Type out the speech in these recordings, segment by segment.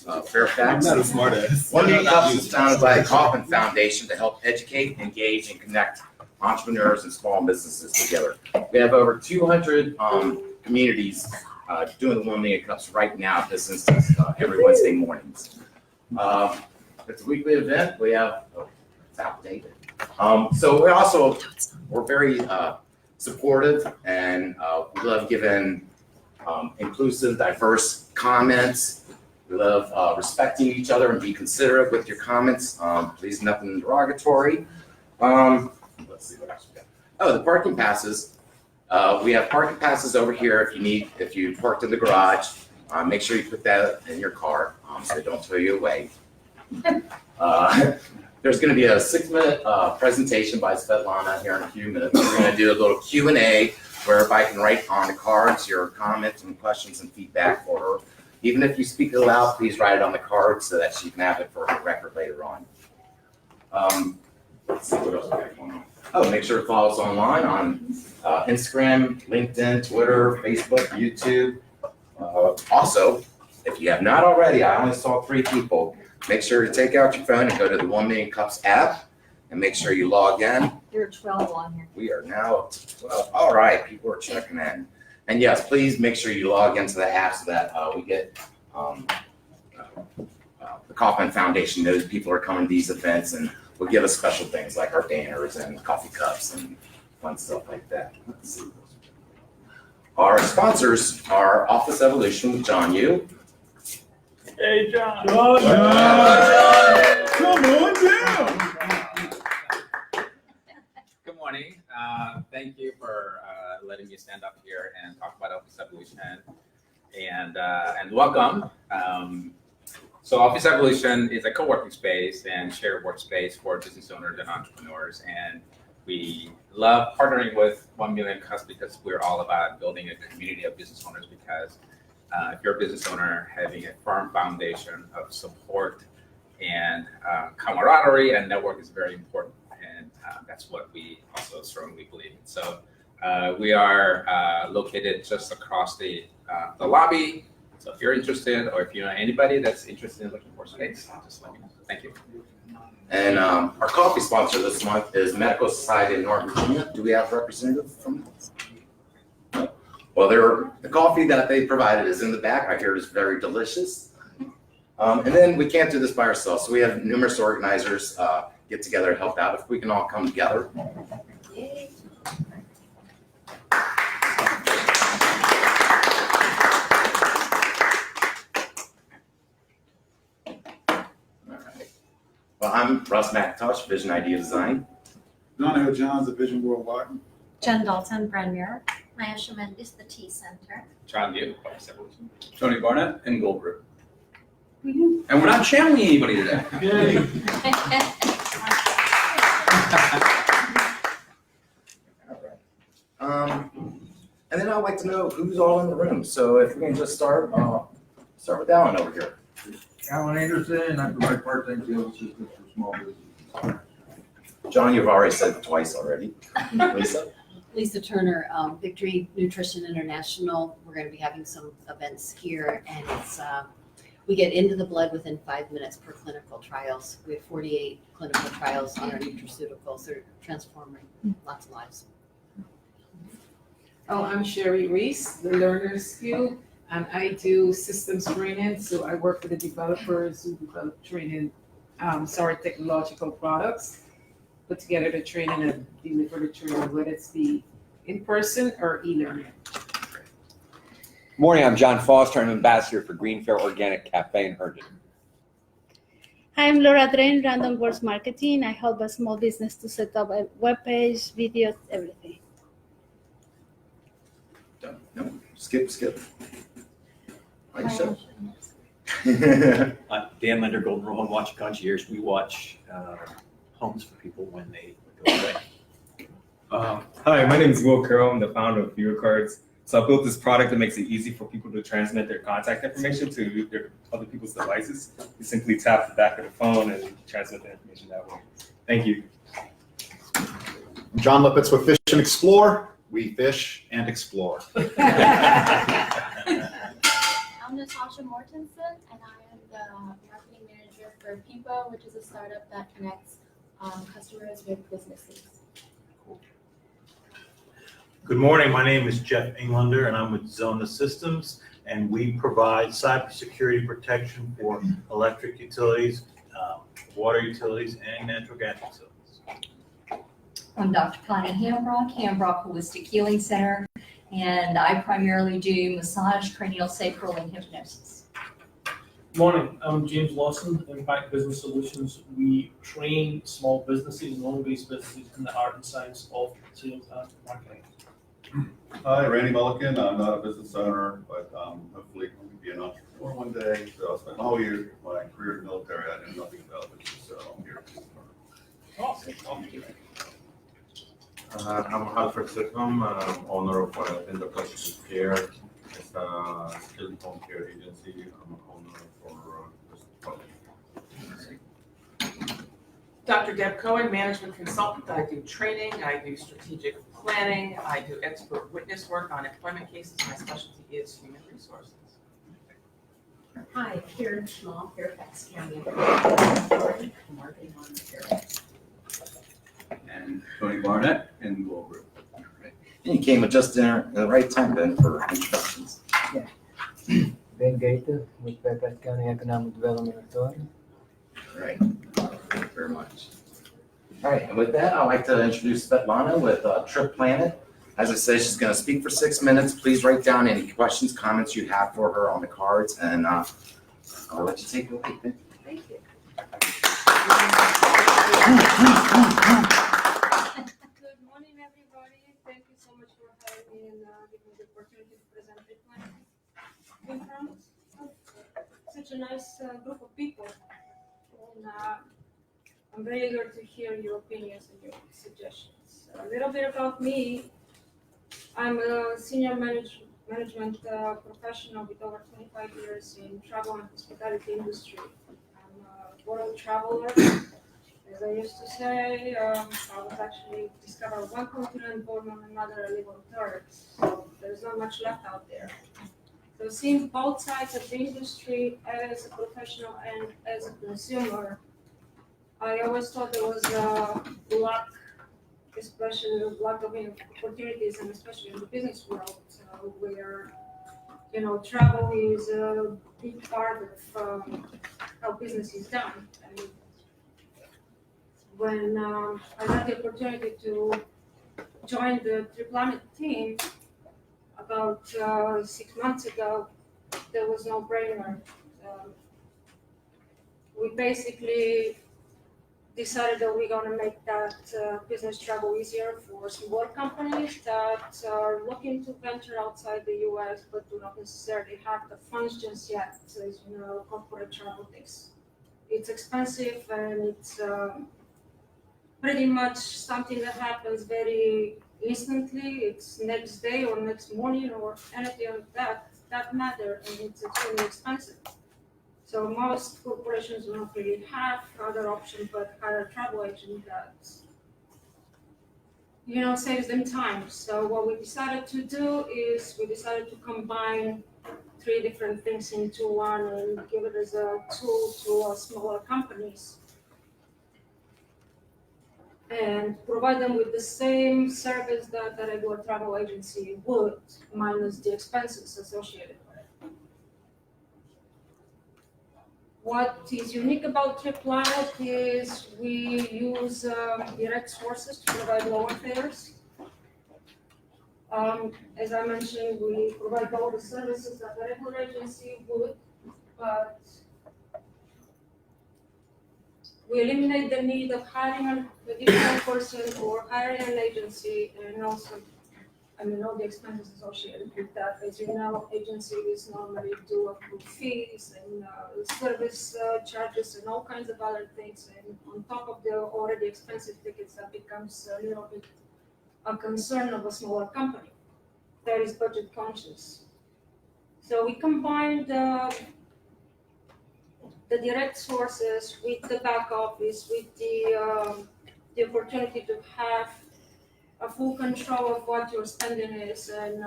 Fairfax. I'm not a smart ass. 1Million Cups is founded by the Kauffman Foundation to help educate, engage, and connect entrepreneurs and small businesses together. We have over 200 communities doing the 1Million Cups right now at this instance, every Wednesday mornings. It's a weekly event. We have, it's outdated. So we're very supportive, and we love giving inclusive, diverse comments. We love respecting each other and be considerate with your comments. Please, nothing derogatory. Let's see what else we got. Oh, the parking passes. We have parking passes over here if you parked in the garage. Make sure you put that in your car so they don't tow you away. There's going to be a 6-minute presentation by Svetlana here in a few minutes. We're going to do a little Q&A where everybody can write on the cards your comments and questions and feedback for her. Even if you speak it loud, please write it on the card so that she can have it for her record later on. Let's see what else we got going on. Oh, make sure to follow us online on Instagram, LinkedIn, Twitter, Facebook, YouTube. Also, if you have not already, I only saw 3 people. Make sure to take out your phone and go to the 1Million Cups app and make sure you log in. There are 12 on here. We are now up to 12. All right, people are checking in. And yes, please make sure you log into the app so that we get the Kauffman Foundation knows people are coming to these events, and we'll give us special things like our banners and coffee cups and fun stuff like that. Let's see. Our sponsors are Office Evolution with John Yu. Hey, John. John. Come on down. Good morning. Thank you for letting me stand up here and talk about Office Evolution, and welcome. So Office Evolution is a co-working space and shared workspace for business owners and entrepreneurs, and we love partnering with 1Million Cups because we're all about building a community of business owners, because if you're a business owner, having a firm foundation of support and camaraderie and network is very important, and that's what we also strongly believe in. So we are located just across the lobby. So if you're interested, or if you know anybody that's interested in looking for space, just let me know. Thank you. And our coffee sponsor this month is Medical Society in North Virginia. Do we have a representative from them? Well, the coffee that they provided is in the back. I hear it is very delicious. And then we can't do this by ourselves. So we have numerous organizers get together to help out. If we can all come together. Yay. Well, I'm Russ McIntosh, Vision Idea Design. Donna John's a Vision Worldwide. Jen Dalton, Brand Mirror. Maya Shemendis, the Tea Center. John Yu, Office Evolution. Tony Barnett and Gold Group. And we're not channeling anybody today. All right. And then I'd like to know who's all in the room. So if we can just start with Alan over here. Alan Anderson, I provide part-time sales assistance for small businesses. John, you've already said it twice already. Lisa? Lisa Turner, Victory Nutrition International. We're going to be having some events here, and it's we get into the blood within 5 minutes per clinical trials. We have 48 clinical trials on our nutraceuticals. They're transforming lots of lives. Oh, I'm Sherry Reese, the Learner's Skill, and I do systems training. So I work with the developers who develop training, technological products, put together the training and deliver the training, whether it's be in person or e-learning. Morning, I'm John Foster. I'm ambassador for Green Fair Organic Cafe in Herndon. Hi, I'm Laura Drain, Random Words Marketing. I help a small business to set up a web page, videos, everything. No, skip. Aisha? Dan Linder, Golden Rule Home Watching Concierge. We watch homes for people when they go away. Hi, my name is Will Carroll. I'm the founder of Viewer Cards. So I built this product that makes it easy for people to transmit their contact information to their other people's devices. You simply tap the back of the phone and transmit the information that way. Thank you. I'm John Lippitz with Fish and Explore. We fish and explore. I'm Natasha Mortensen, and I am for People, which is a startup that connects customers with businesses. Good morning. My name is Jeff Englander, and I'm with Zona Systems, and we provide cybersecurity protection for electric utilities, water utilities, and natural gas utilities. I'm Dr. Connie Hambrock, Holistic Healing Center, and I primarily do massage, cranial sacral, and hypnosis. Morning, I'm James Lawson, Impact Business Solutions. We train small businesses and home-based businesses in the art and science of sales and marketing. Hi, Randy Mulligan. I'm not a business owner, but hopefully I can be an entrepreneur one day. So I spent my whole year, my career in the military. I knew nothing about business, so I'm here to learn. Awesome, thank you. I'm Alfred Sitcom, owner of Enterprise Care. It's a skilled home care agency. I'm an owner for this project. Dr. Deb Cohen, management consultant. I do training, I do strategic planning, I do expert witness work on employment cases. My specialty is human resources. Hi, Karen Schmall, Fairfax County. Marketing on Fairfax. And Tony Barnett in Global. And you came at just the right time, Ben, for introductions. Ben Gator with Fairfax County Economic Development Authority. All right. Thank you very much. All right, and with that, I'd like to introduce Svetlana with TripPlanet. As I said, she's going to speak for 6 minutes. Please write down any questions, comments you have for her on the cards, and I'll let you take it away. Thank you. Good morning, everybody. Thank you so much for having me and giving me the opportunity to present TripPlanet in front of such a nice group of people. And I'm very eager to hear your opinions and your suggestions. A little bit about me. I'm a senior management professional with over 25 years in travel and hospitality industry. I'm a world traveler. As I used to say, I was actually discovered one continent, born on another, I live on third. So there's not much left out there. So seeing both sides of the industry as a professional and as a consumer, I always thought there was a lack, especially a lack of opportunities, and especially in the business world, where travel is a big part of how business is done. And when I had the opportunity to join the TripPlanet team about 6 months ago, there was no brainer. We basically decided that we're going to make that business travel easier for small companies that are looking to venture outside the US but do not necessarily have the funds just yet. So, as you know, corporate travel takes, it's expensive, and it's pretty much something that happens very instantly. It's next day or next morning or anything of that matter, and it's extremely expensive. So most corporations do not really have other options but hire a travel agent that, saves them time. So what we decided to do is we decided to combine 3 different things into one and give it as a tool to smaller companies and provide them with the same service that a regular travel agency would, minus the expenses associated with it. What is unique about TripPlanet is we use direct sources to provide lower fares. As I mentioned, we provide all the services that a regular agency would, but we eliminate the need of hiring a different person or hiring an agency, and also, all the expenses associated with that. As you know, agencies normally do accrue fees and service charges and all kinds of other things. And on top of the already expensive tickets, that becomes a little bit a concern of a smaller company that is budget conscious. So we combined the direct sources with the back office, with the opportunity to have a full control of what your spending is and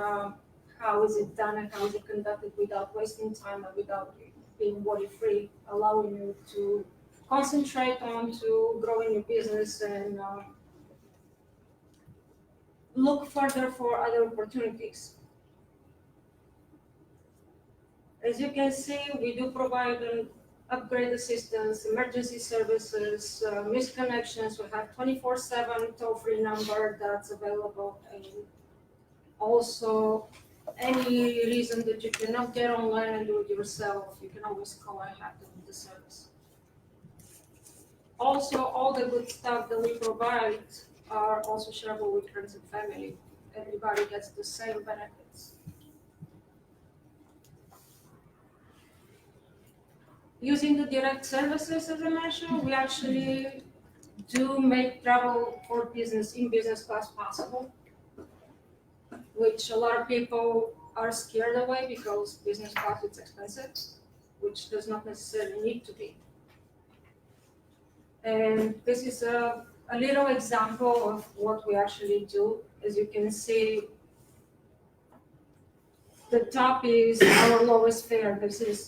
how is it done and how is it conducted without wasting time and without being worry-free, allowing you to concentrate on to growing your business and look further for other opportunities. As you can see, we do provide an upgrade assistance, emergency services, missed connections. We have 24/7 toll-free number that's available, and also any reason that you cannot get online and do it yourself, you can always call and have them with the service. Also, all the good stuff that we provide are also shareable with friends and family. Everybody gets the same benefits. Using the direct services, as I mentioned, we actually do make travel for business in business class possible, which a lot of people are scared away because business class is expensive, which does not necessarily need to be. And this is a little example of what we actually do. As you can see, the top is our lowest fare. This is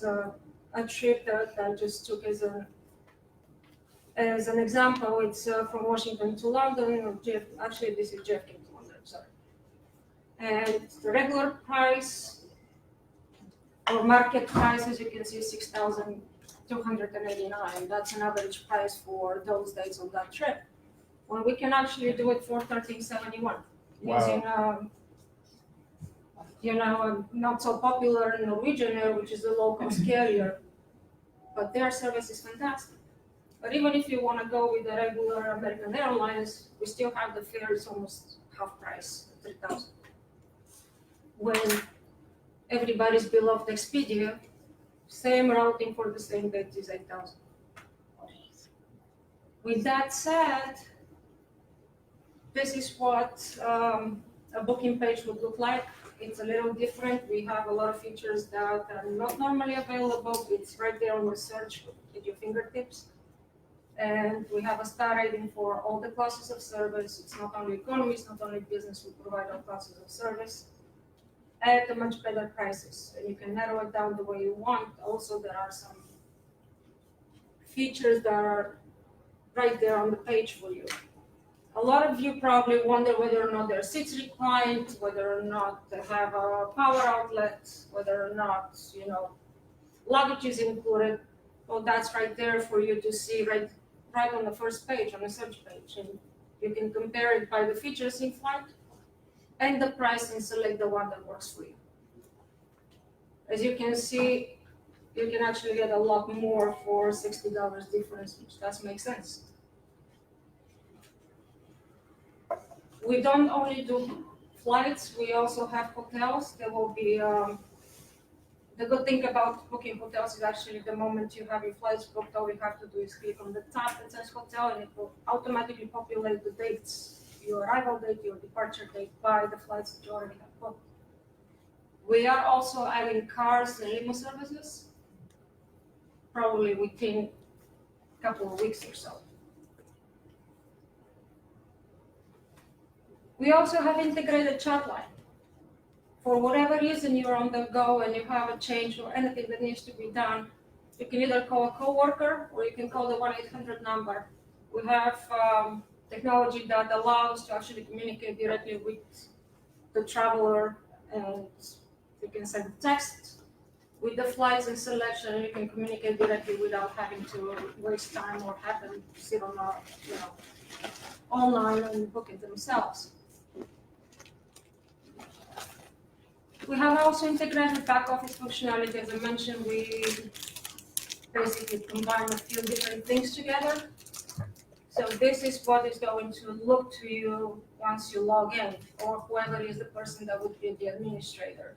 a trip that I just took as an example. It's from Washington to London. Actually, this is JFK to London, sorry. And the regular price or market price, as you can see, $6,289. That's an average price for those days on that trip. When we can actually do it for $1371 using a not so popular Norwegian Air, which is the low-cost carrier, but their service is fantastic. But even if you want to go with the regular American Airlines, we still have the fare is almost half price, $3,000. When everybody's beloved Expedia, same routing for the same date is $8,000. With that said, this is what a booking page would look like. It's a little different. We have a lot of features that are not normally available. It's right there on the search at your fingertips. And we have a star rating for all the classes of service. It's not only economy, it's not only business. We provide all classes of service at a much better prices. And you can narrow it down the way you want. Also, there are some features that are right there on the page for you. A lot of you probably wonder whether or not their seats reclined, whether or not they have a power outlet, whether or not, luggage is included. Well, that's right there for you to see right on the first page, on the search page. And you can compare it by the features in flight and the price and select the one that works for you. As you can see, you can actually get a lot more for $60 difference, which does make sense. We don't only do flights, we also have hotels. There will be, the good thing about booking hotels is actually the moment you have your flights booked, all you have to do is click on the tab that says hotel and it will automatically populate the dates, your arrival date, your departure date by the flights that you already have booked. We are also adding cars and limo services, probably within a couple of weeks or so. We also have integrated chat line. For whatever reason you're on the go and you have a change or anything that needs to be done, you can either call a coworker or you can call the 1-800 number. We have technology that allows to actually communicate directly with the traveler, and you can send text with the flights and selection, and you can communicate directly without having to waste time or have them sit on online and book it themselves. We have also integrated back office functionality. As I mentioned, we basically combine a few different things together. So this is what is going to look to you once you log in, or whoever is the person that would be the administrator.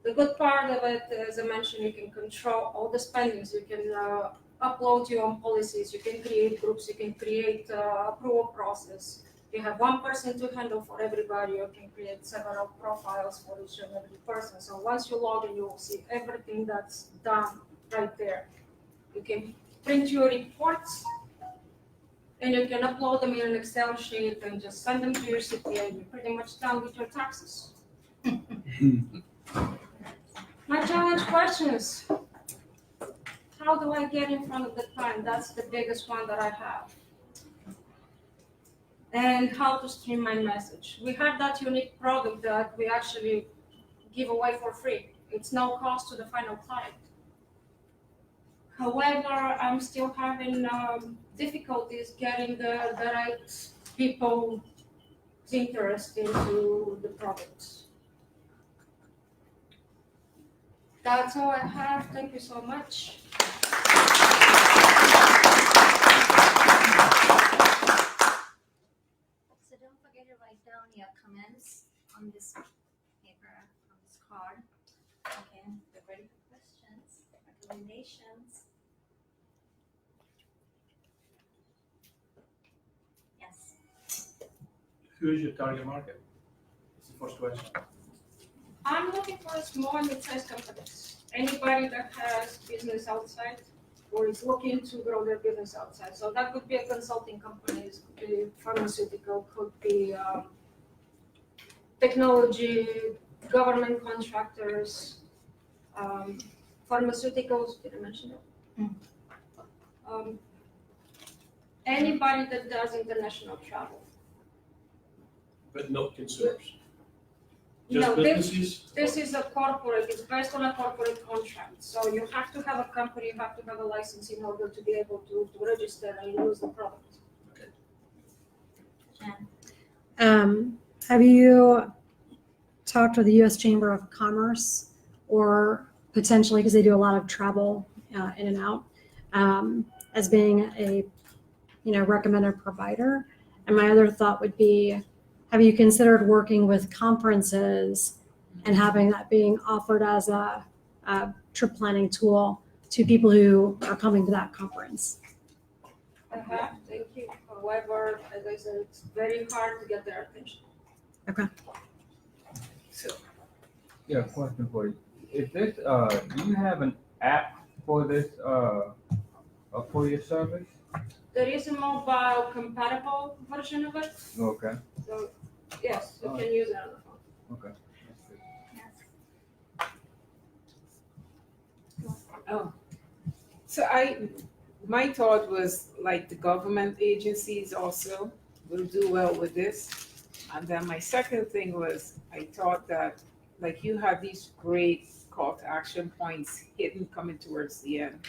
The good part of it, as I mentioned, you can control all the spendings. You can upload your own policies. You can create groups. You can create approval process. You have one person to handle for everybody. You can create several profiles for each and every person. So once you log in, you will see everything that's done right there. You can print your reports, and you can upload them in an Excel sheet and just send them to your CPA. You're pretty much done with your taxes. My challenge questions. how do I get in front of the client? That's the biggest one that I have. And how to streamline message. We have that unique product that we actually give away for free. It's no cost to the final client. However, I'm still having difficulties getting the right people interest into the products. That's all I have. Thank you so much. So don't forget to write down your comments on this paper, on this card. Okay, we're ready for questions, recommendations. Yes. Who is your target market? That's the first question. I'm looking for small and mid-sized companies. Anybody that has business outside or is looking to grow their business outside. So that could be a consulting company, it could be pharmaceutical, could be technology, government contractors, pharmaceuticals, did I mention that? Anybody that does international travel. But not consumers. No, Just businesses? this is a corporate, it's based on a corporate contract. So you have to have a company, you have to have a license in order to be able to register and use the product. Have you talked with the U.S. Chamber of Commerce or potentially, because they do a lot of travel in and out, as being a recommended provider? And my other thought would be, have you considered working with conferences and having that being offered as a trip planning tool to people who are coming to that conference? I have, thank you. However, as I said, it's very hard to get their attention. Okay. So, Yeah, question for you. Is this, do you have an app for this, for your service? there is a mobile compatible version of it. Okay. So yes, you can use it on the phone. Okay. Oh, so my thought was like the government agencies also will do well with this. And then my second thing was I thought that like you had these great call to action points hidden coming towards the end.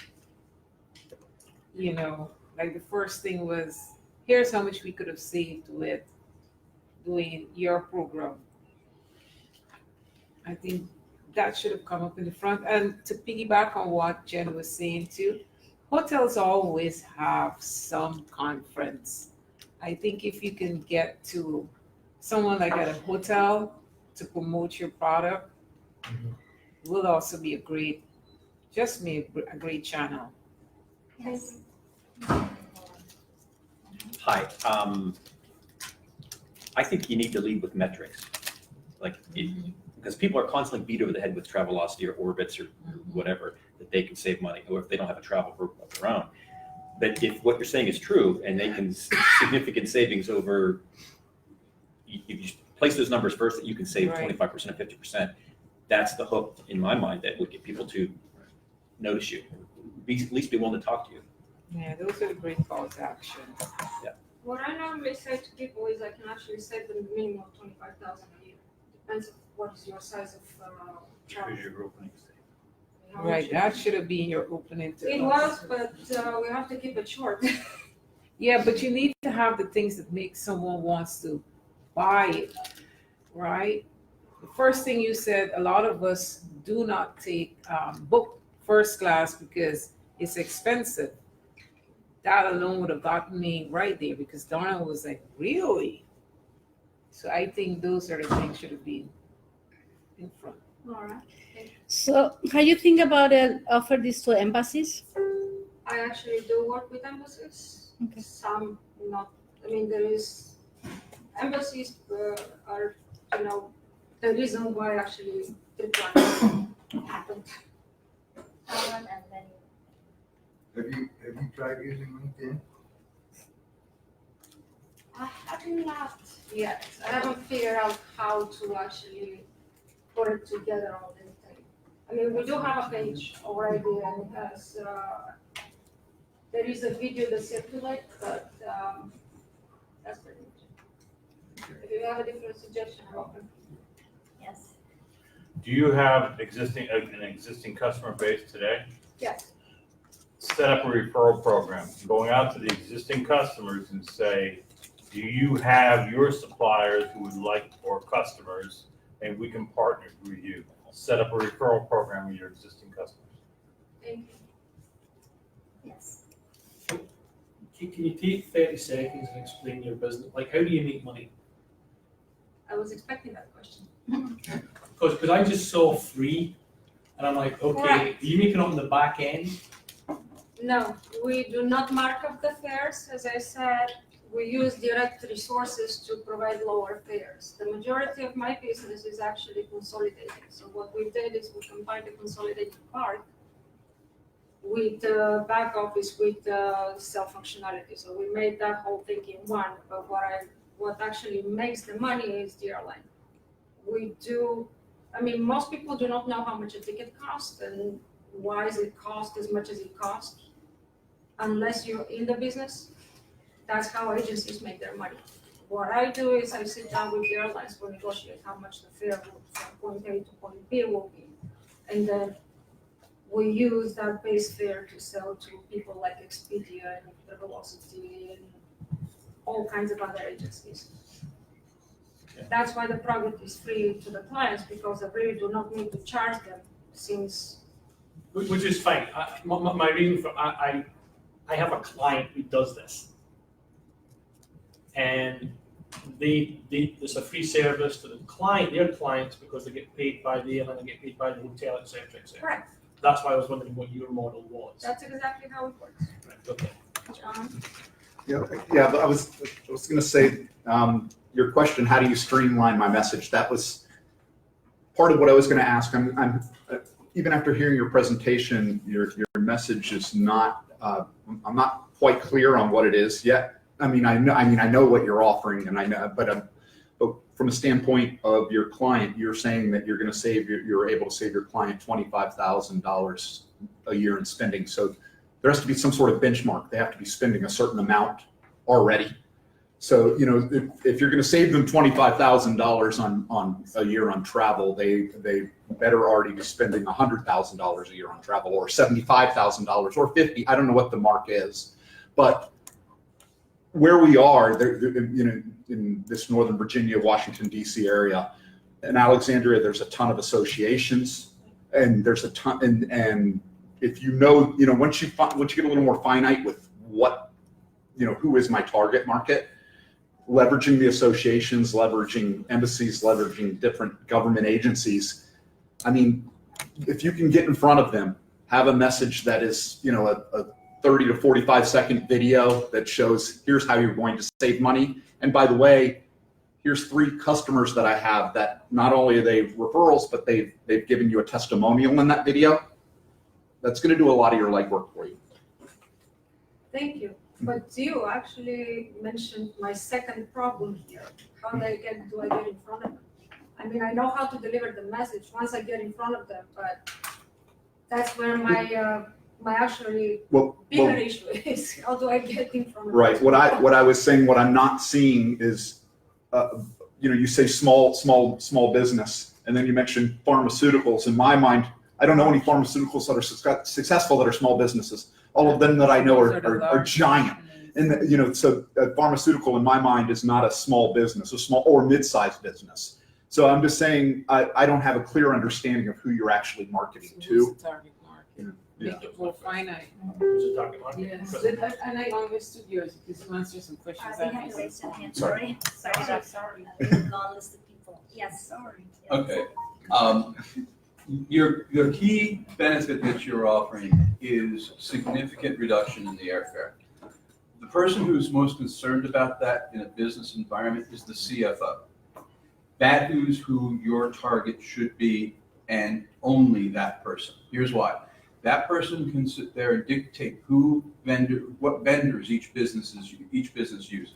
Like the first thing was, here's how much we could have saved with doing your program. I think that should have come up in the front. And to piggyback on what Jen was saying too, hotels always have some conference. I think if you can get to someone like at a hotel to promote your product, will also be a great channel. Yes. Hi. I think you need to lead with metrics. Because people are constantly beat over the head with Travelocity or Orbitz or whatever, that they can save money, or if they don't have a travel group of their own. But if what you're saying is true and they can significant savings over, if you place those numbers first, that you can save 25% or 50%, that's the hook in my mind that would get people to notice you, at least be willing to talk to you. Yeah, those are the great calls to action. Yeah. What I normally say to people is I can actually save them a minimum of 25,000 a year. Depends on what is your size of travel. Here's your opening statement. Right, that should have been your opening to It us. was, but we have to keep it short. Yeah, but you need to have the things that make someone wants to buy it, right? The first thing you said, a lot of us do not take book first class because it's expensive. That alone would have gotten me right there because Donna was like, really? So I think those are the things should have been in front. All right. So how you think about it, offer this to embassies? I actually do work with embassies. Okay. Some not. I mean, there is embassies are the reason why actually TripPlanet happened. And then Have you tried using LinkedIn? I have not yet. I haven't figured out how to actually put it together on LinkedIn. I mean, we do have a page already, and it has, there is a video that circulates, but, that's pretty much it. If you have a different suggestion, I'm open. Yes. Do you have an existing customer base today? Yes. Set up a referral program, going out to the existing customers and say, do you have your suppliers who would like, or customers, and we can partner with you. Set up a referral program with your existing customers. Thank you. Yes. Can you take 30 seconds and explain your business? Like, how do you make money? I was expecting that question. Because I just saw free, and I'm like, okay, Right. are you making it on the back end? No, we do not mark up the fares. As I said, we use direct resources to provide lower fares. The majority of my business is actually consolidating. So what we did is we combined the consolidated part with the back office with the self functionality. So we made that whole thing in one. But what actually makes the money is the airline. We do. I mean, most people do not know how much a ticket costs and why does it cost as much as it costs unless you're in the business. That's how agencies make their money. What I do is I sit down with the airlines to negotiate how much the fare from point A to point B will be. And then we use that base fare to sell to people like Expedia and Velocity and all kinds of other agencies. That's why the product is free to the clients, because I really do not need to charge them since. Which is fine. My reason for I have a client who does this, and it's a free service to the client, their clients, because they get paid by the airline, they get paid by the hotel, etc., etc. Correct. That's why I was wondering what your model was. That's exactly how it works. Right. Okay. John? Yeah, but I was going to say, your question, how do you streamline my message? That was part of what I was going to ask. I'm even after hearing your presentation, your message is not. I'm not quite clear on what it is yet. I know what you're offering, and I know, but from a standpoint of your client, you're saying that you're going to you're able to save your client $25,000 a year in spending. So there has to be some sort of benchmark. They have to be spending a certain amount already. So, if you're going to save them $25,000 on a year on travel, they better already be spending $100,000 a year on travel, or $75,000 or $50,000. I don't know what the mark is, but where we are, in this Northern Virginia, Washington D.C. area, in Alexandria, there's a ton of associations, and there's a ton, and if once you get a little more finite with what, who is my target market. Leveraging the associations, leveraging embassies, leveraging different government agencies. I mean, if you can get in front of them, have a message that is, a 30 to 45 second video that shows here's how you're going to save money. And by the way, here's 3 customers that I have that not only are they referrals, but they've given you a testimonial in that video. That's going to do a lot of your legwork for you. Thank you. But you actually mentioned my second problem here. How do I get in front of them? I mean, I know how to deliver the message once I get in front of them, but that's where my actually bigger issue is. How do I get in front of them? Right. What I was saying, what I'm not seeing is, you say small business, and then you mentioned pharmaceuticals. In my mind, I don't know any pharmaceuticals that are successful that are small businesses. All of them that I know are giant. And so a pharmaceutical in my mind is not a small business, a small or mid-sized business. So I'm just saying I don't have a clear understanding of who you're actually marketing to. Target market. Yeah. Make it more finite. Who's the target market? Yes, and I understood yours, because you answered some questions. They have to raise their hand. Sorry. Sorry. Long list of people. Yes, sorry. Okay. Your key benefit that you're offering is significant reduction in the airfare. The person who's most concerned about that in a business environment is the CFO. That is who your target should be, and only that person. Here's why. That person can sit there and dictate what vendors each business uses.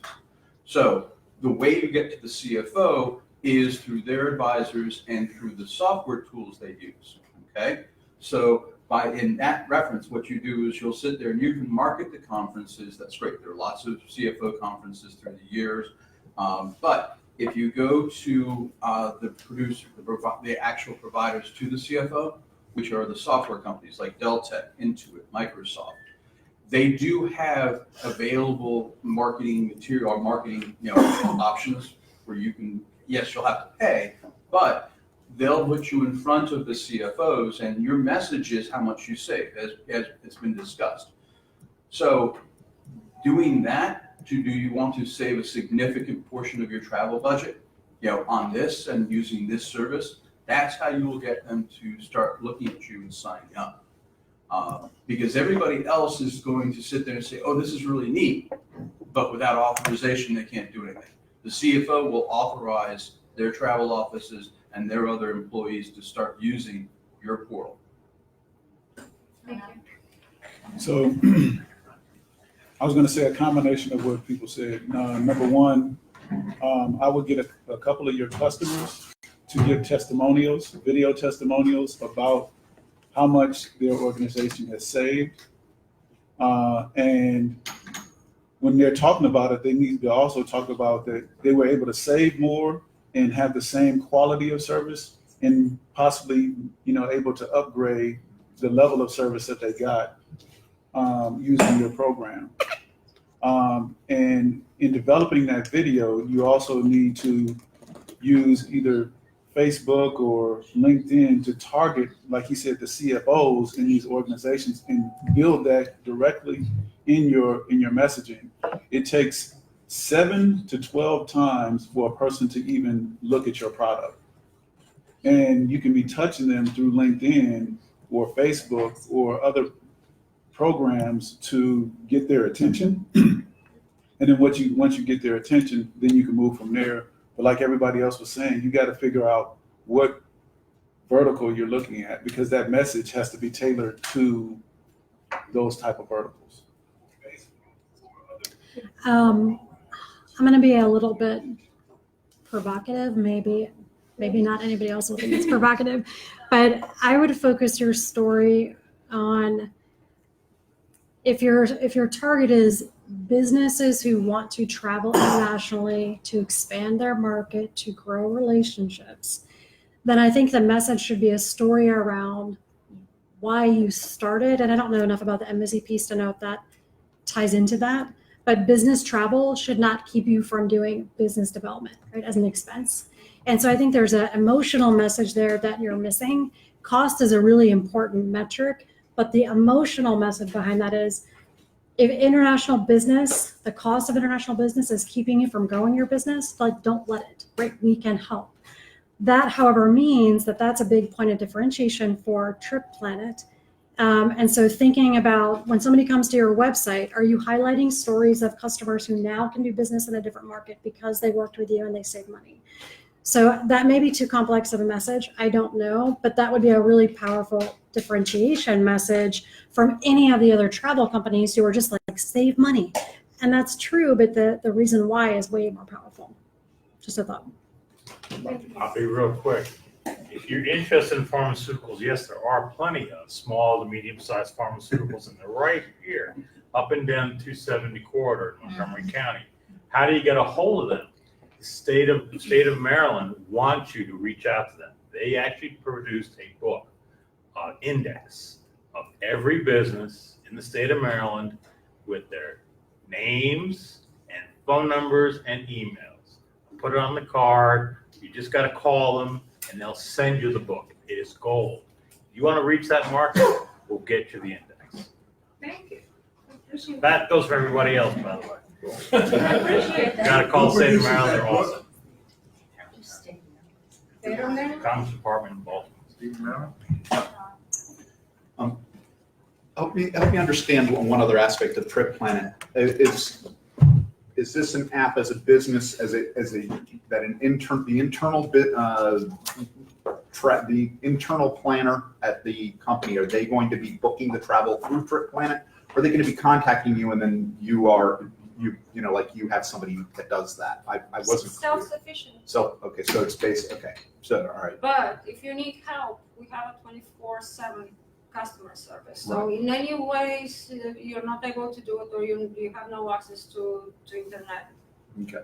So the way you get to the CFO is through their advisors and through the software tools they use. okay? So in that reference, what you do is you'll sit there and you can market the conferences. That's great. There are lots of CFO conferences through the years. But if you go to the producer, the actual providers to the CFO, which are the software companies like Dell Tech, Intuit, Microsoft, they do have available marketing material or marketing options where you can, yes, you'll have to pay, but they'll put you in front of the CFOs and your message is how much you save, as it's been discussed. So doing that, do you want to save a significant portion of your travel budget, on this and using this service? That's how you will get them to start looking at you and signing up. Because everybody else is going to sit there and say, oh, this is really neat, but without authorization, they can't do anything. The CFO will authorize their travel offices and their other employees to start using your portal. So I was going to say a combination of what people said. Number one, I would get a couple of your customers to give testimonials, video testimonials about how much their organization has saved. And when they're talking about it, they need to also talk about that they were able to save more and have the same quality of service and possibly, able to upgrade the level of service that they got using your program. And in developing that video, you also need to use either Facebook or LinkedIn to target, like he said, the CFOs in these organizations and build that directly in your messaging. It takes 7 to 12 times for a person to even look at your product. And you can be touching them through LinkedIn or Facebook or other programs to get their attention. And then once you get their attention, then you can move from there. But like everybody else was saying, you got to figure out what vertical you're looking at, because that message has to be tailored to those type of verticals. I'm going to be a little bit provocative, maybe not anybody else will think it's provocative, but I would focus your story on if your target is businesses who want to travel internationally, to expand their market, to grow relationships, then I think the message should be a story around why you started. And I don't know enough about the embassy piece to know if that ties into that, but business travel should not keep you from doing business development, right, as an expense. And so I think there's an emotional message there that you're missing. Cost is a really important metric, but the emotional message behind that is, if international business, the cost of international business is keeping you from growing your business, like, don't let it, right? We can help. That, however, means that that's a big point of differentiation for TripPlanet. And so thinking about when somebody comes to your website, are you highlighting stories of customers who now can do business in a different market because they worked with you and they saved money? So that may be too complex of a message, I don't know, but that would be a really powerful differentiation message from any of the other travel companies who are just like, save money. And that's true, but the reason why is way more powerful. Just a thought. I'll be real quick. If you're interested in pharmaceuticals, yes, there are plenty of small to medium-sized pharmaceuticals, and they're right here, up and down 270 corridor in Montgomery County. How do you get a hold of them? The state of Maryland wants you to reach out to them. They actually produced a book, index of every business in the state of Maryland with their names and phone numbers and emails. Put it on the card. You just got to call them and they'll send you the book. It is gold. If you want to reach that market, we'll get you the index. Thank you. That goes for everybody else, by the way. I appreciate that. Got to call the state of Maryland. They're awesome. Commerce Department in Baltimore. Help me understand one other aspect of TripPlanet. Is this an app as a business, the internal planner at the company, are they going to be booking the travel through TripPlanet? Or are they going to be contacting you and then you are like you have somebody that does that. I wasn't clear. Self-sufficient. So, okay, so it's basic, okay, so, all right. But if you need help, we have a 24/7 customer service. So in any ways you're not able to do it, or you have no access to internet, Okay.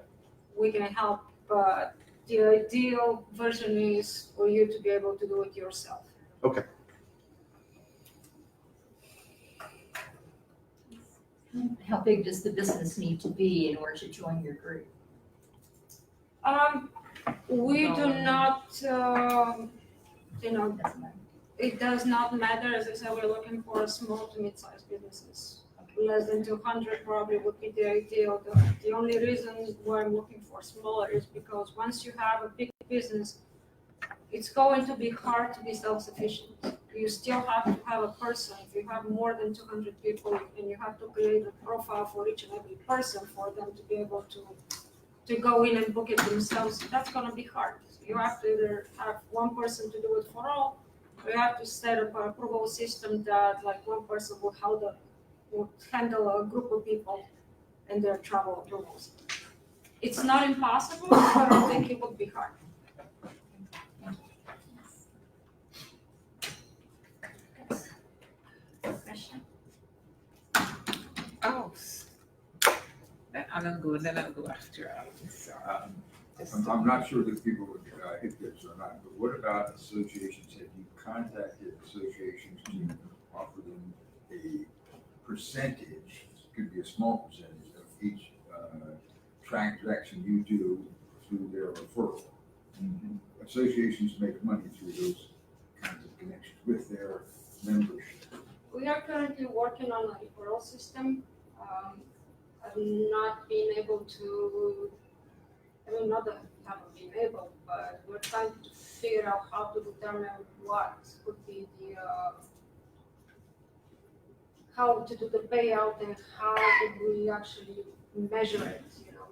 we can help. But the ideal version is for you to be able to do it yourself. Okay. How big does the business need to be in order to join your group? We do not, it does not matter. As I said, we're looking for small to mid-sized businesses. Less than 200 probably would be the ideal. The only reason why I'm looking for smaller is because once you have a big business, it's going to be hard to be self-sufficient. You still have to have a person. If you have more than 200 people and you have to create a profile for each and every person for them to be able to go in and book it themselves, that's going to be hard. You have to either have one person to do it for all, or you have to set up an approval system that like one person would handle a group of people and their travel approvals. It's not impossible, but I think it would be hard. Question? Oh, then I don't go. Then I'll go after. I'm not sure that people would hit this or not, but what about associations? Have you contacted associations to offer them a percentage, could be a small percentage of each transaction you do through their referral? Associations make money through those kinds of connections with their membership. We are currently working on a referral system. I've not been able to, not that I haven't been able, but we're trying to figure out how to determine what would be the, how to do the payout and how do we actually measure it,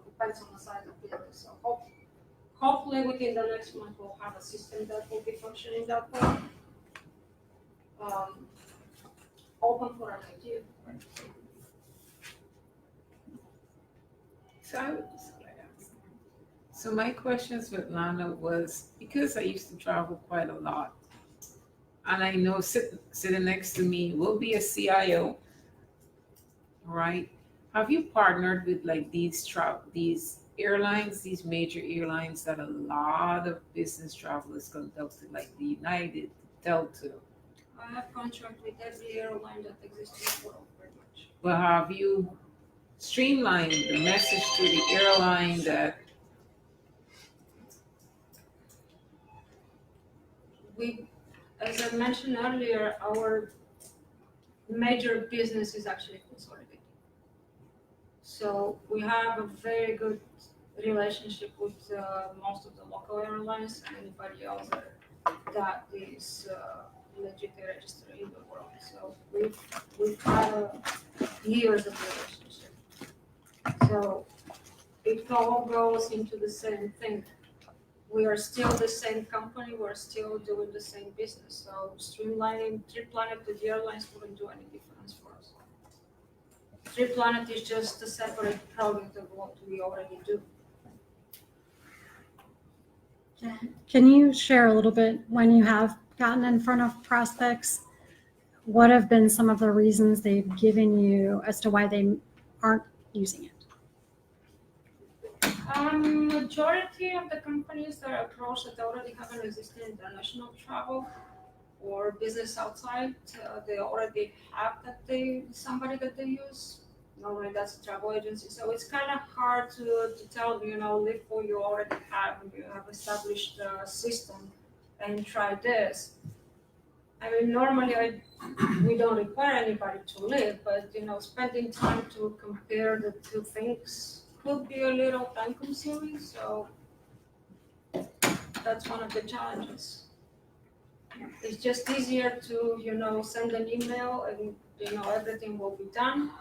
depends on the size of business. So hopefully within the next month we'll have a system that will be functioning that way. Open for an idea. So my questions with Lana was, because I used to travel quite a lot, and I know sitting next to me will be a CIO, right? Have you partnered with like these airlines, these major airlines that a lot of business travelers conducted, like the United, Delta? I have contract with every airline that exists in the world, pretty much. But have you streamlined the message to the airline that as I mentioned earlier, our major business is actually consolidating. So we have a very good relationship with most of the local airlines and anybody else that is legit registered in the world. So we've had years of relationship. So it all goes into the same thing. We are still the same company. We're still doing the same business. So streamlining TripPlanet to the airlines wouldn't do any difference for us. TripPlanet is just a separate product of what we already do. Can you share a little bit when you have gotten in front of prospects? What have been some of the reasons they've given you as to why they aren't using it? Majority of the companies that are approached that already have an existing international travel or business outside, they already have somebody that they use. Normally that's a travel agency. So it's kind of hard to tell, live what you already have and you have established a system and try this. I mean, normally we don't require anybody to live, but spending time to compare the two things could be a little time consuming, so that's one of the challenges. It's just easier to, send an email and, everything will be done.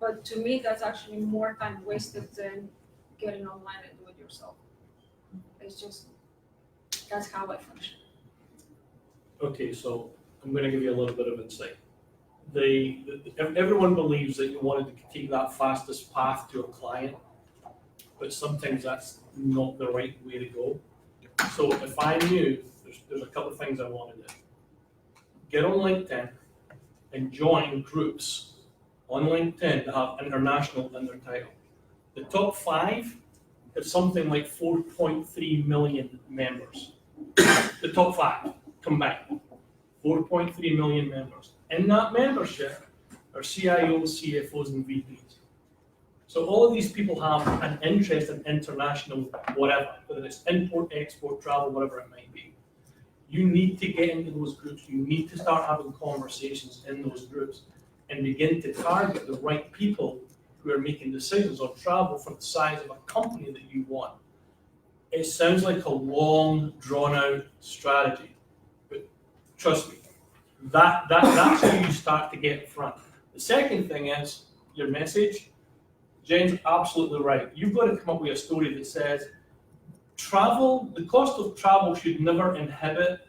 But to me, that's actually more time wasted than getting online and do it yourself. It's just, that's how I function. Okay, so I'm gonna give you a little bit of insight. everyone believes that you wanted to take that fastest path to a client, but sometimes that's not the right way to go. So if I knew, there's a couple of things I want to do. Get on LinkedIn and join groups on LinkedIn that have international in their title. The top 5 have something like 4.3 million members. The top 5 combined, 4.3 million members. In that membership are CIOs, CFOs, and VPs. So all of these people have an interest in international whatever, whether it's import, export, travel, whatever it might be. You need to get into those groups. You need to start having conversations in those groups and begin to target the right people who are making decisions on travel for the size of a company that you want. It sounds like a long, drawn-out strategy, but trust me, that's how you start to get in front. The second thing is your message. Jen's absolutely right. You've got to come up with a story that says travel, the cost of travel should never inhibit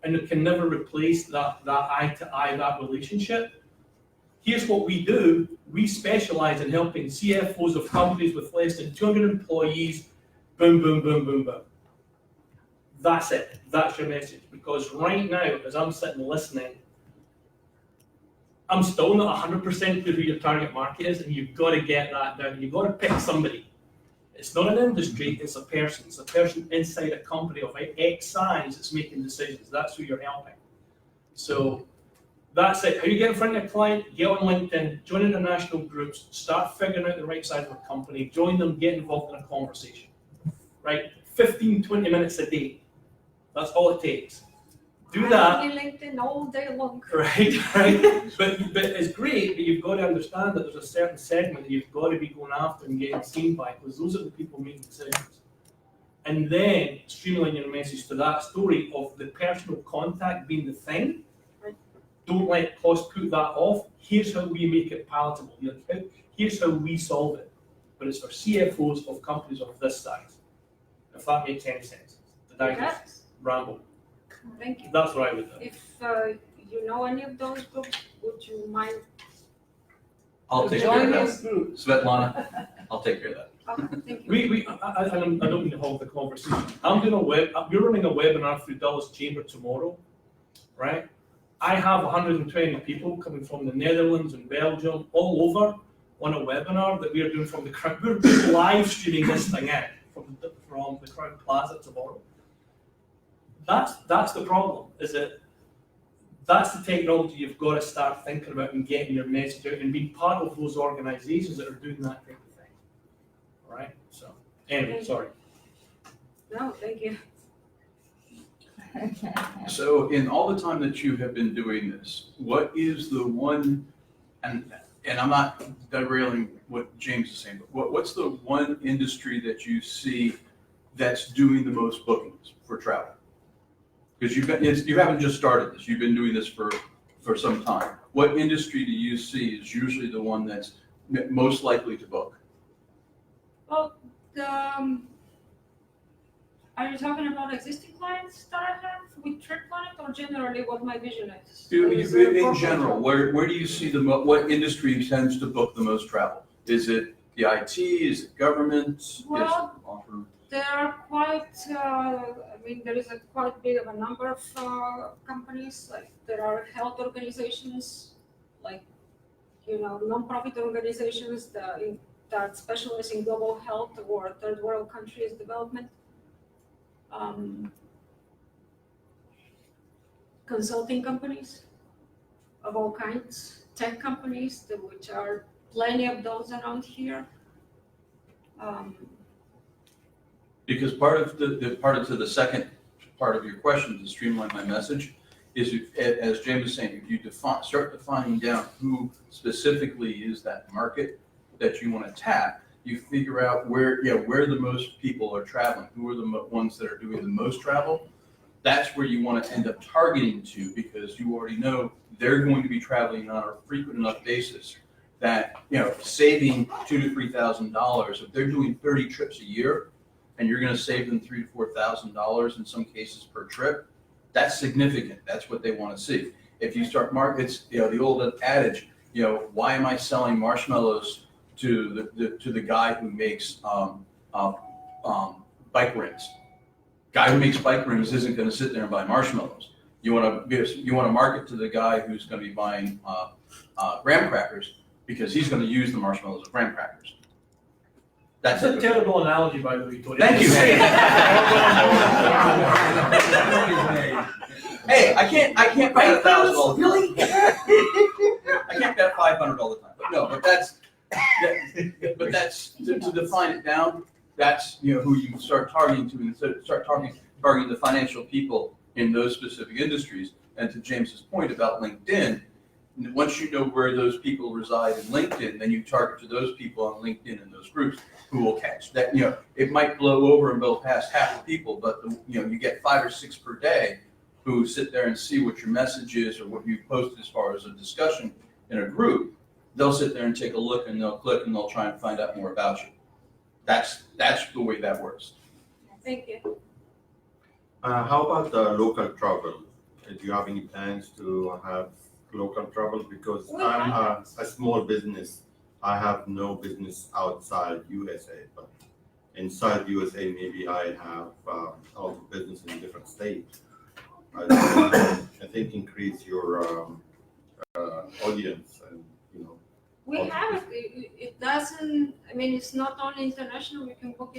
and it can never replace that eye-to-eye, that relationship. Here's what we do. We specialize in helping CFOs of companies with less than 200 employees. Boom, boom, boom, boom, boom. That's it. That's your message. Because right now, as I'm sitting listening, I'm still not 100% clear who your target market is, and you've got to get that down. You've got to pick somebody. It's not an industry, it's a person. It's a person inside a company of X size that's making decisions. That's who you're helping. So that's it. How you get in front of a client, get on LinkedIn, join international groups, start figuring out the right size of a company, join them, get involved in a conversation. Right? 15, 20 minutes a day. That's all it takes. Do that. I'm on LinkedIn all day long. Right. But it's great, but you've got to understand that there's a certain segment that you've got to be going after and getting seen by, because those are the people making decisions. And then streamline your message to that story of the personal contact being the thing. Don't let cost put that off. Here's how we make it palatable. Here's how we solve it. But it's for CFOs of companies of this size. If that makes any sense. Did I just ramble? Thank you. That's what I would do. If you know any of those groups, would you mind? I'll take care Join of those that. groups. Svetlana, I'll take care of that. Okay, thank you. I don't mean to hold the conversation. We're running a webinar through Dulles Chamber tomorrow, right? I have 120 people coming from the Netherlands and Belgium, all over, on a webinar that we are doing from the crowd. We're live streaming this thing out from the Crown Plaza tomorrow. That's the problem, is that that's the technology you've got to start thinking about and getting your message out and being part of those organizations that are doing that type of thing. All right? So, anyway, sorry. No, thank you. So in all the time that you have been doing this, what is the one, and I'm not derailing what James is saying, but what's the one industry that you see that's doing the most bookings for travel? Because you haven't just started this, you've been doing this for some time. What industry do you see is usually the one that's most likely to book? Well, are you talking about existing clients that I have with TripPlanet, or generally what my vision is? In general, where do you see what industry tends to book the most travel? Is it the IT? Is it government? Well, there are quite, there is a quite big of a number of companies. Like there are health organizations, like, non-profit organizations that specialize in global health or third world countries development. Consulting companies of all kinds, tech companies, which are plenty of those around here. Because part of the second part of your question to streamline my message is, as James was saying, if you start defining down who specifically is that market that you want to tap, you figure out where the most people are traveling, who are the ones that are doing the most travel. That's where you want to end up targeting to, because you already know they're going to be traveling on a frequent enough basis that, saving $2,000 to $3,000, if they're doing 30 trips a year and you're going to save them $3,000 to $4,000 in some cases per trip, that's significant. That's what they want to see. If you start it's, the old adage, why am I selling marshmallows to the guy who makes bike rims? Guy who makes bike rims isn't going to sit there and buy marshmallows. You want to market to the guy who's going to be buying graham crackers because he's going to use the marshmallows as graham crackers. That's a terrible analogy, by the way, Tony. Thank you. Hey, I can't bet $1,000 all the time. Really? I can't bet $500 all the time. But no, but that's to define it down. That's who you start targeting to, and start targeting the financial people in those specific industries. And to James's point about LinkedIn, once you know where those people reside in LinkedIn, then you target to those people on LinkedIn in those groups who will catch that. It might blow over and blow past half the people, but you get 5 or 6 per day who sit there and see what your message is or what you post as far as a discussion in a group. They'll sit there and take a look and they'll click and they'll try and find out more about you. That's the way that works. Thank you. How about local travel? Do you have any plans to have local travel? Because I'm a small business. I have no business outside USA, but inside USA, maybe I have a lot of business in different states. I think increase your audience and We have it doesn't, I mean, it's not only international, you can book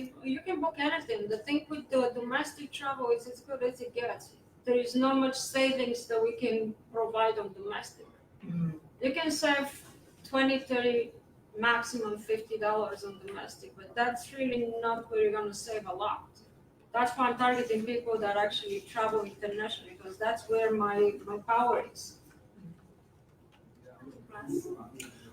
anything. The thing with the domestic travel is as good as it gets. There is not much savings that we can provide on domestic. You can save 20, 30, maximum $50 on domestic, but that's really not where you're gonna save a lot. That's why I'm targeting people that actually travel internationally, because that's where my power is.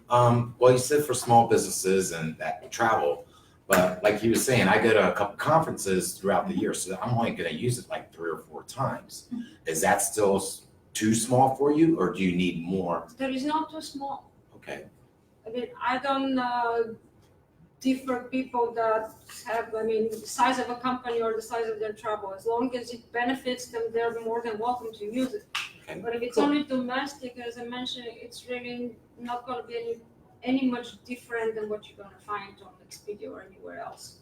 Well, you said for small businesses and that travel, but like he was saying, I go to a couple conferences throughout the year, so I'm only going to use it like 3 or 4 times. Is that still too small for you, or do you need more? There is not too small. Okay. I mean, I don't differ people that have, the size of a company or the size of their travel. As long as it benefits them, they're more than welcome to use it. Okay. But if it's only domestic, as I mentioned, it's really not going to be any much different than what you're going to find on Expedia or anywhere else.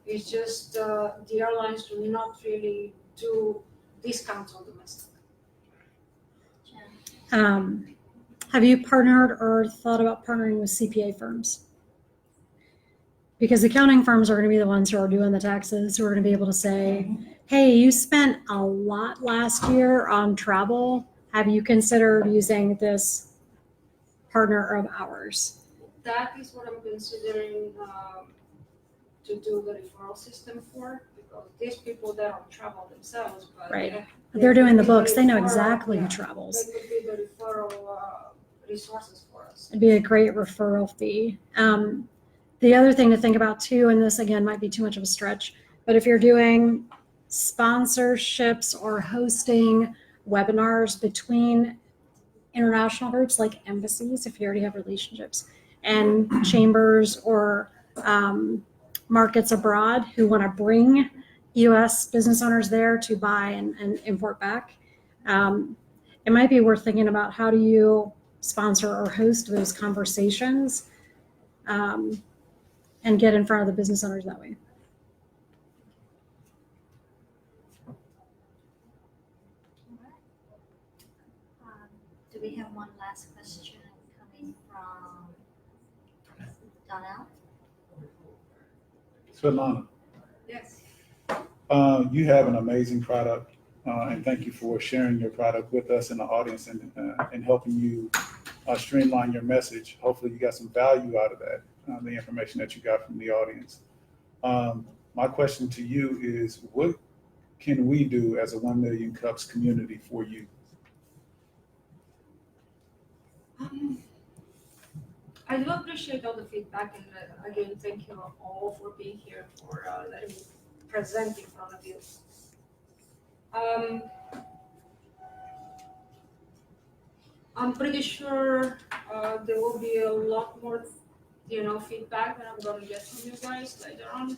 It's just the airlines do not really do discounts on domestic. Have you partnered or thought about partnering with CPA firms? Because accounting firms are going to be the ones who are doing the taxes, who are going to be able to say, hey, you spent a lot last year on travel. Have you considered using this partner of ours? That is what I'm considering to do the referral system for, because these people that don't travel themselves, but Right. They're doing the books. They know exactly who travels. They could be the referral resources for us. It'd be a great referral fee. The other thing to think about too, and this again might be too much of a stretch, but if you're doing sponsorships or hosting webinars between international groups like embassies, if you already have relationships, and chambers or markets abroad who want to bring U.S. business owners there to buy and import back, it might be worth thinking about how do you sponsor or host those conversations and get in front of the business owners that way. Do we have one last question coming from Donnell? Svetlana, Yes. you have an amazing product, and thank you for sharing your product with us in the audience and helping you streamline your message. Hopefully you got some value out of that, the information that you got from the audience. My question to you is, what can we do as a 1 Million Cups community for you? I do appreciate all the feedback, and again, thank you all for being here, for letting me present in front of you. I'm pretty sure there will be a lot more, feedback that I'm going to get from you guys later on.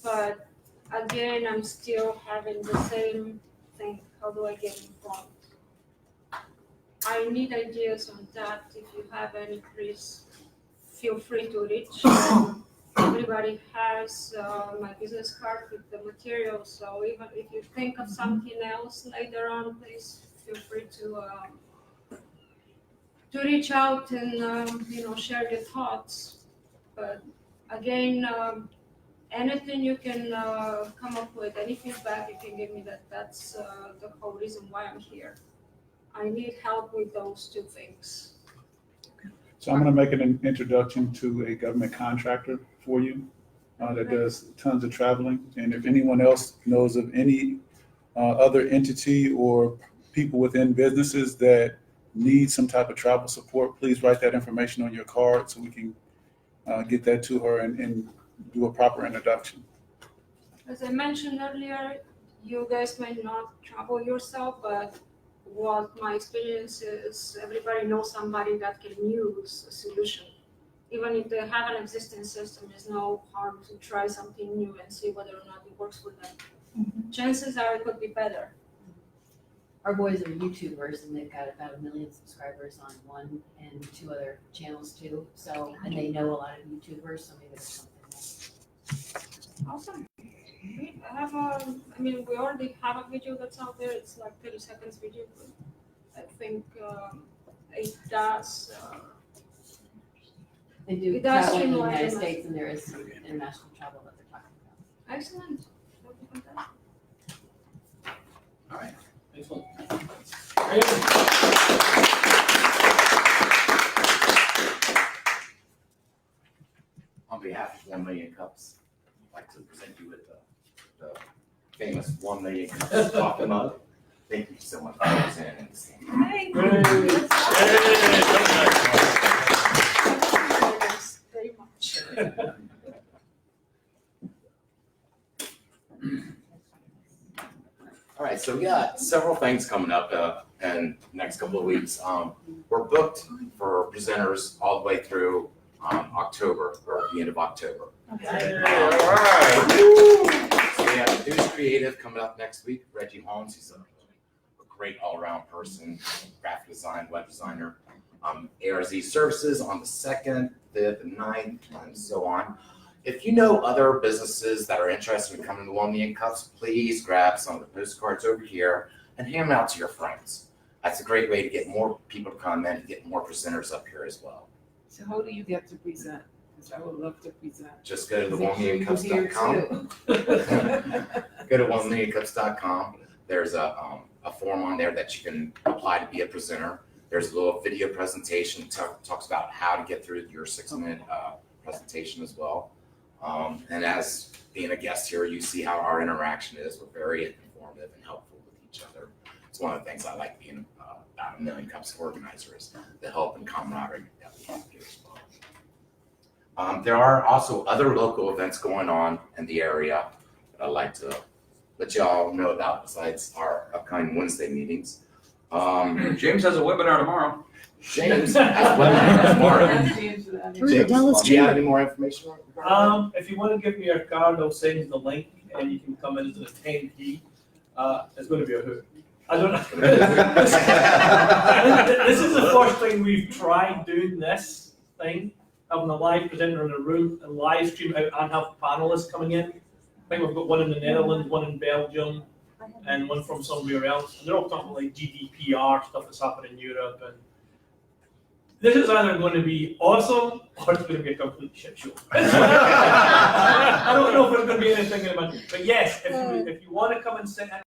But again, I'm still having the same thing. How do I get in front? I need ideas on that. If you have any, please feel free to reach. Everybody has my business card with the material, so even if you think of something else later on, please feel free to reach out and share your thoughts. But again, anything you can come up with, any feedback you can give me, that's the whole reason why I'm here. I need help with those two things. So I'm going to make an introduction to a government contractor for you that does tons of traveling. And if anyone else knows of any other entity or people within businesses that need some type of travel support, please write that information on your card so we can get that to her and do a proper introduction. As I mentioned earlier, you guys might not travel yourself, but what my experience is, everybody knows somebody that can use a solution. Even if they have an existing system, there's no harm to try something new and see whether or not it works for them. Chances are it could be better. Our boys are YouTubers and they've got about 1 million subscribers on one and 2 other channels too. So, and they know a lot of YouTubers, so maybe there's something. Awesome. We already have a video that's out there. It's like 30 seconds video, but I think it does. They do It does travel in the streamline United them. States and there is some international travel that they're talking about. Excellent. That'd be fantastic. All right, excellent. On behalf of 1 Million Cups, I'd like to present you with the famous 1 Million Cups coffee mug. Thank you so much for presenting this. Thank you. Very much. All right, so we got several things coming up in the next couple of weeks. We're booked for presenters all the way through October, or the end of October. Okay. All right. So we have News Creative coming up next week. Reggie Holmes, he's a great all-around person, graphic design, web designer. ARZ Services on the 2nd, 5th, and 9th, and so on. If you know other businesses that are interested in coming to 1 Million Cups, please grab some of the postcards over here and hand them out to your friends. That's a great way to get more people to come in and get more presenters up here as well. So how do you get to present? Because I would love to present. Just go to the Make sure you're here 1millioncups.com. Go to 1millioncups.com. There's a form on there that you can apply to be a presenter. There's a little video presentation talks about how to get through your 6-minute presentation as well. And as being a guest here, you see how our interaction is. We're very informative and helpful with each other. It's one of the things I like being about 1 Million Cups organizer is the help and camaraderie that we have here as well. There are also other local events going on in the area that I'd like to let you all know about besides our upcoming Wednesday meetings. James has a webinar tomorrow. James has a webinar tomorrow. James, do you have any more information? If you want to give me your card, I'll send you the link and you can come into the 10P. It's going to be a hoot. I don't know. This is the first thing we've tried doing this thing, having a live presenter in a room and live stream out and have panelists coming in. I think we've got one in the Netherlands, one in Belgium, and one from somewhere else. And they're all talking like GDPR stuff that's happening in Europe. And this is either going to be awesome or it's going to be a complete shit show. I don't know if it's going to be anything in it, but yes, if you want to come and sit in